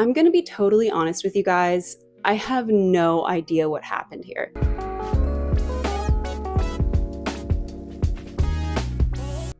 I'm gonna be totally honest with you guys. I have no idea what happened here.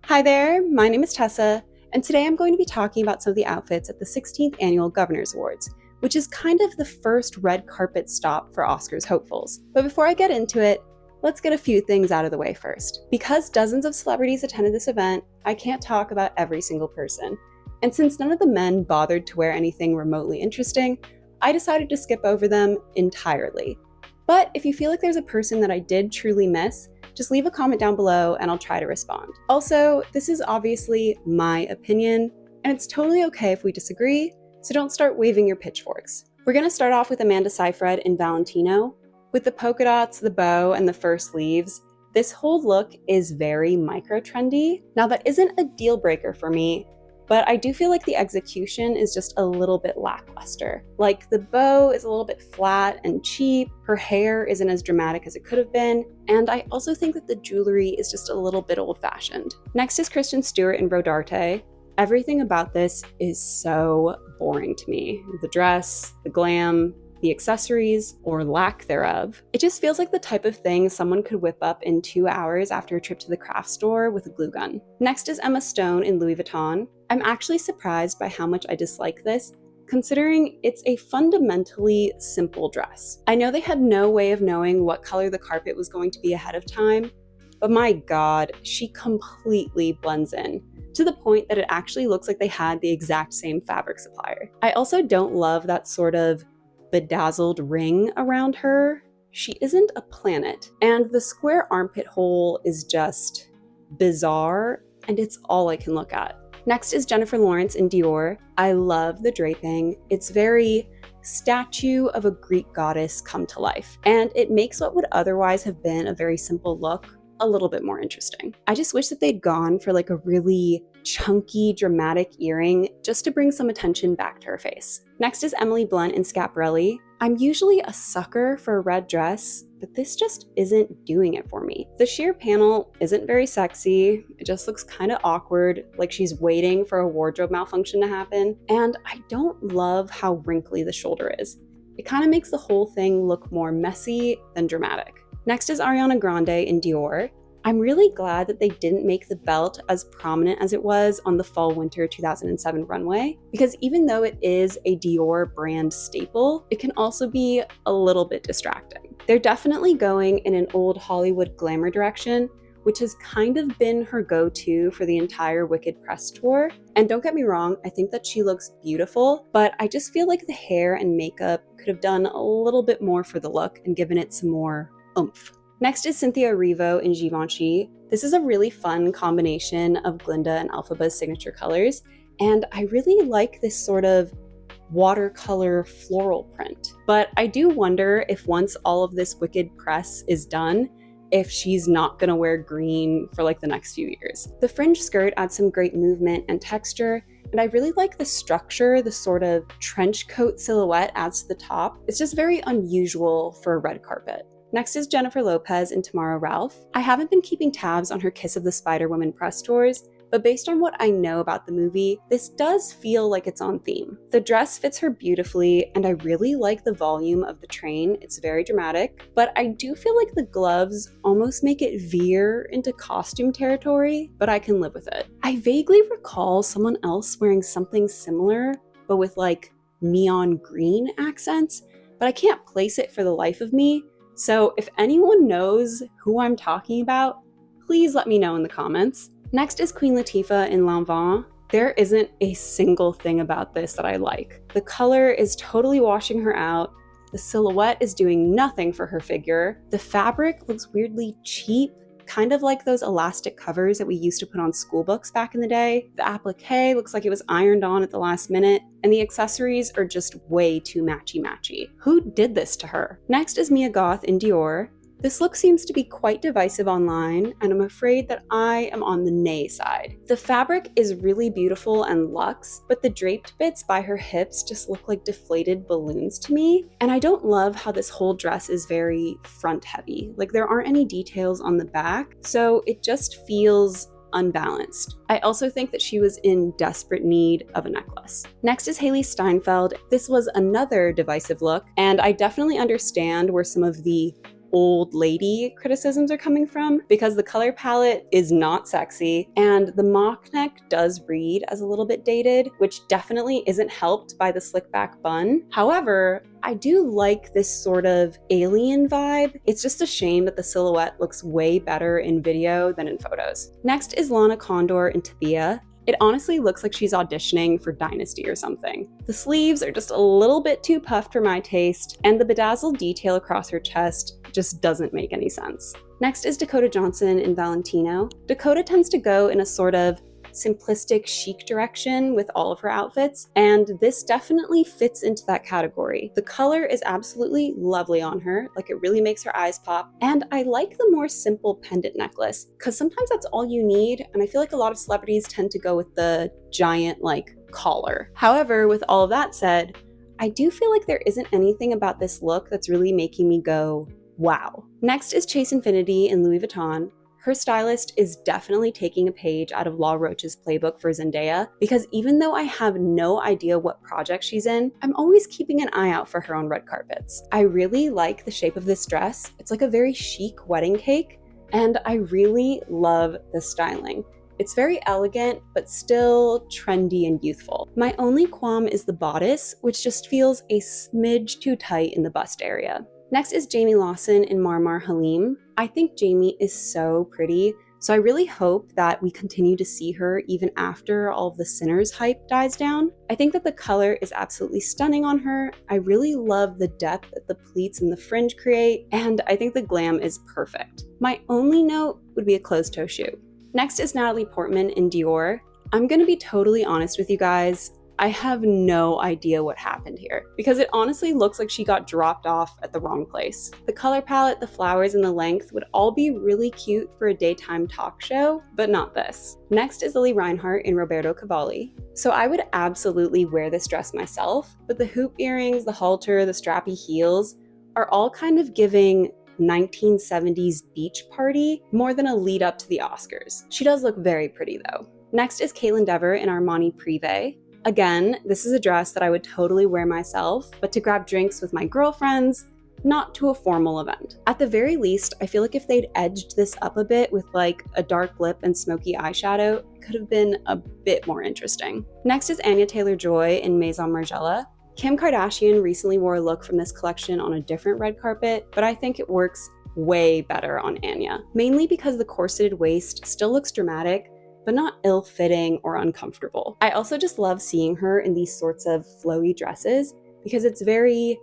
Hi there, my name is Tessa, and today I'm going to be talking about some of the outfits at the 16th Annual Governors Awards, which is kind of the first red carpet stop for Oscars hopefuls. But before I get into it, let's get a few things out of the way first. Because dozens of celebrities attended this event, I can't talk about every single person. And since none of the men bothered to wear anything remotely interesting, I decided to skip over them entirely. But if you feel like there's a person that I did truly miss, just leave a comment down below and I'll try to respond. Also, this is obviously my opinion, and it's totally okay if we disagree, so don't start waving your pitchforks. We're gonna start off with Amanda Seyfried in Valentino. With the polka dots, the bow, and the fur sleeves, this whole look is very micro-trendy. Now that isn't a deal breaker for me, but I do feel like the execution is just a little bit lackluster. Like the bow is a little bit flat and cheap, her hair isn't as dramatic as it could have been, and I also think that the jewelry is just a little bit old-fashioned. Next is Kristen Stewart in Rodarte. Everything about this is so boring to me. The dress, the glam, the accessories, or lack thereof. It just feels like the type of thing someone could whip up in 2 hours after a trip to the craft store with a glue gun. Next is Emma Stone in Louis Vuitton. I'm actually surprised by how much I dislike this, considering it's a fundamentally simple dress. I know they had no way of knowing what color the carpet was going to be ahead of time, but my god, she completely blends in, to the point that it actually looks like they had the exact same fabric supplier. I also don't love that sort of bedazzled ring around her. She isn't a planet, and the square armpit hole is just bizarre, and it's all I can look at. Next is Jennifer Lawrence in Dior. I love the draping. It's very statue of a Greek goddess come to life, and it makes what would otherwise have been a very simple look a little bit more interesting. I just wish that they'd gone for like a really chunky, dramatic earring just to bring some attention back to her face. Next is Emily Blunt in Schiaparelli. I'm usually a sucker for a red dress, but this just isn't doing it for me. The sheer panel isn't very sexy. It just looks kind of awkward, like she's waiting for a wardrobe malfunction to happen. And I don't love how wrinkly the shoulder is. It kind of makes the whole thing look more messy than dramatic. Next is Ariana Grande in Dior. I'm really glad that they didn't make the belt as prominent as it was on the fall-winter 2007 runway, because even though it is a Dior brand staple, it can also be a little bit distracting. They're definitely going in an old Hollywood glamour direction, which has kind of been her go-to for the entire Wicked press tour. And don't get me wrong, I think that she looks beautiful, but I just feel like the hair and makeup could have done a little bit more for the look and given it some more oomph. Next is Cynthia Erivo in Givenchy. This is a really fun combination of Glinda and Elphaba's signature colors, and I really like this sort of watercolor floral print. But I do wonder if once all of this Wicked press is done, if she's not gonna wear green for like the next few years. The fringe skirt adds some great movement and texture, and I really like the structure the sort of trench coat silhouette adds to the top. It's just very unusual for a red carpet. Next is Jennifer Lopez in Tomorrow Ralph. I haven't been keeping tabs on her Kiss of the Spider-Woman press tours, but based on what I know about the movie, this does feel like it's on theme. The dress fits her beautifully, and I really like the volume of the train. It's very dramatic, but I do feel like the gloves almost make it veer into costume territory, but I can live with it. I vaguely recall someone else wearing something similar, but with like neon green accents, but I can't place it for the life of me. So if anyone knows who I'm talking about, please let me know in the comments. Next is Queen Latifah in L'Enfant. There isn't a single thing about this that I like. The color is totally washing her out. The silhouette is doing nothing for her figure. The fabric looks weirdly cheap, kind of like those elastic covers that we used to put on school books back in the day. The applique looks like it was ironed on at the last minute, and the accessories are just way too matchy-matchy. Who did this to her? Next is Mia Goth in Dior. This look seems to be quite divisive online, and I'm afraid that I am on the nay side. The fabric is really beautiful and luxe, but the draped bits by her hips just look like deflated balloons to me, and I don't love how this whole dress is very front heavy. Like there aren't any details on the back, so it just feels unbalanced. I also think that she was in desperate need of a necklace. Next is Hailee Steinfeld. This was another divisive look, and I definitely understand where some of the old lady criticisms are coming from, because the color palette is not sexy and the mock neck does read as a little bit dated, which definitely isn't helped by the slick back bun. However, I do like this sort of alien vibe. It's just a shame that the silhouette looks way better in video than in photos. Next is Lana Condor in Tabia. It honestly looks like she's auditioning for Dynasty or something. The sleeves are just a little bit too puffed for my taste, and the bedazzled detail across her chest just doesn't make any sense. Next is Dakota Johnson in Valentino. Dakota tends to go in a sort of simplistic chic direction with all of her outfits, and this definitely fits into that category. The color is absolutely lovely on her, like it really makes her eyes pop, and I like the more simple pendant necklace because sometimes that's all you need, and I feel like a lot of celebrities tend to go with the giant like collar. However, with all of that said, I do feel like there isn't anything about this look that's really making me go, wow. Next is Chase Infiniti in Louis Vuitton. Her stylist is definitely taking a page out of Law Roach's playbook for Zendaya, because even though I have no idea what project she's in, I'm always keeping an eye out for her on red carpets. I really like the shape of this dress. It's like a very chic wedding cake, and I really love the styling. It's very elegant, but still trendy and youthful. My only qualm is the bodice, which just feels a smidge too tight in the bust area. Next is Jayme Lawson in Marmar Halim. I think Jayme is so pretty, so I really hope that we continue to see her even after all of the Sinners hype dies down. I think that the color is absolutely stunning on her. I really love the depth that the pleats and the fringe create, and I think the glam is perfect. My only note would be a closed-toe shoe. Next is Natalie Portman in Dior. I'm gonna be totally honest with you guys. I have no idea what happened here, because it honestly looks like she got dropped off at the wrong place. The color palette, the flowers, and the length would all be really cute for a daytime talk show, but not this. Next is Lili Reinhart in Roberto Cavalli. So I would absolutely wear this dress myself, but the hoop earrings, the halter, the strappy heels are all kind of giving 1970s beach party more than a lead up to the Oscars. She does look very pretty though. Next is Kaitlyn Dever in Armani Privé. Again, this is a dress that I would totally wear myself, but to grab drinks with my girlfriends, not to a formal event. At the very least, I feel like if they'd edged this up a bit with like a dark lip and smoky eyeshadow, it could have been a bit more interesting. Next is Anya Taylor-Joy in Maison Margiela. Kim Kardashian recently wore a look from this collection on a different red carpet, but I think it works way better on Anya, mainly because the corseted waist still looks dramatic, but not ill-fitting or uncomfortable. I also just love seeing her in these sorts of flowy dresses because it's very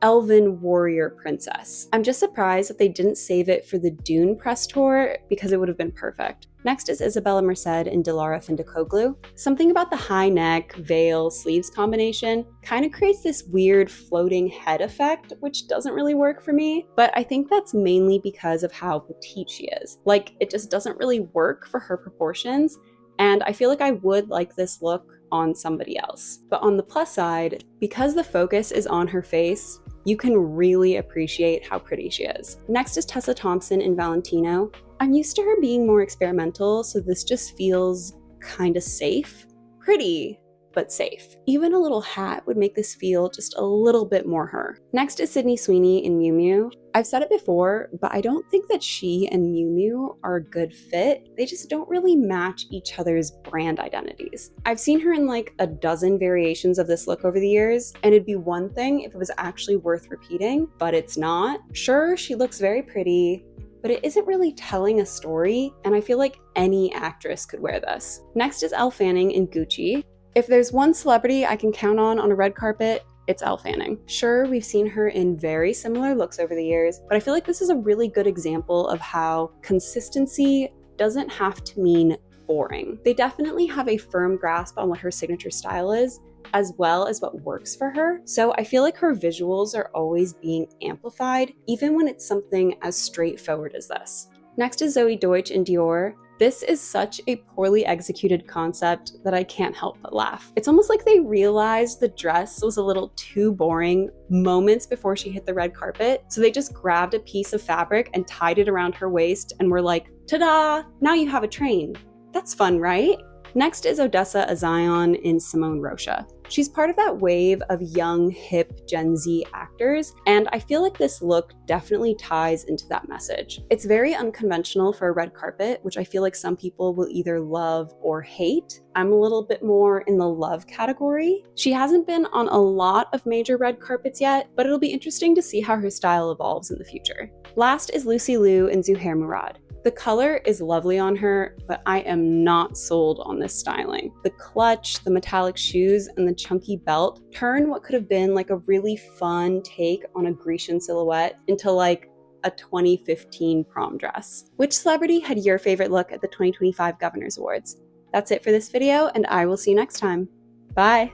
elven warrior princess. I'm just surprised that they didn't save it for the Dune press tour because it would have been perfect. Next is Isabela Merced in Dilara Findicoglu. Something about the high neck, veil, sleeves combination kind of creates this weird floating head effect, which doesn't really work for me, but I think that's mainly because of how petite she is. Like, it just doesn't really work for her proportions, and I feel like I would like this look on somebody else. But on the plus side, because the focus is on her face, you can really appreciate how pretty she is. Next is Tessa Thompson in Valentino. I'm used to her being more experimental, so this just feels kind of safe. Pretty, but safe. Even a little hat would make this feel just a little bit more her. Next is Sydney Sweeney in Miu Miu. I've said it before, but I don't think that she and Miu Miu are a good fit. They just don't really match each other's brand identities. I've seen her in like a dozen variations of this look over the years, and it'd be one thing if it was actually worth repeating, but it's not. Sure, she looks very pretty, but it isn't really telling a story, and I feel like any actress could wear this. Next is Elle Fanning in Gucci. If there's one celebrity I can count on a red carpet, it's Elle Fanning. Sure, we've seen her in very similar looks over the years, but I feel like this is a really good example of how consistency doesn't have to mean boring. They definitely have a firm grasp on what her signature style is, as well as what works for her. So I feel like her visuals are always being amplified, even when it's something as straightforward as this. Next is Zoey Deutch in Dior. This is such a poorly executed concept that I can't help but laugh. It's almost like they realized the dress was a little too boring moments before she hit the red carpet, so they just grabbed a piece of fabric and tied it around her waist and were like, ta-da! Now you have a train. That's fun, right? Next is Odessa A'zion in Simone Rocha. She's part of that wave of young, hip Gen Z actors, and I feel like this look definitely ties into that message. It's very unconventional for a red carpet, which I feel like some people will either love or hate. I'm a little bit more in the love category. She hasn't been on a lot of major red carpets yet, but it'll be interesting to see how her style evolves in the future. Last is Lucy Liu in Zuhair Murad. The color is lovely on her, but I am not sold on this styling. The clutch, the metallic shoes, and the chunky belt turn what could have been like a really fun take on a Grecian silhouette into like a 2015 prom dress. Which celebrity had your favorite look at the 2025 Governors Awards? That's it for this video, and I will see you next time. Bye!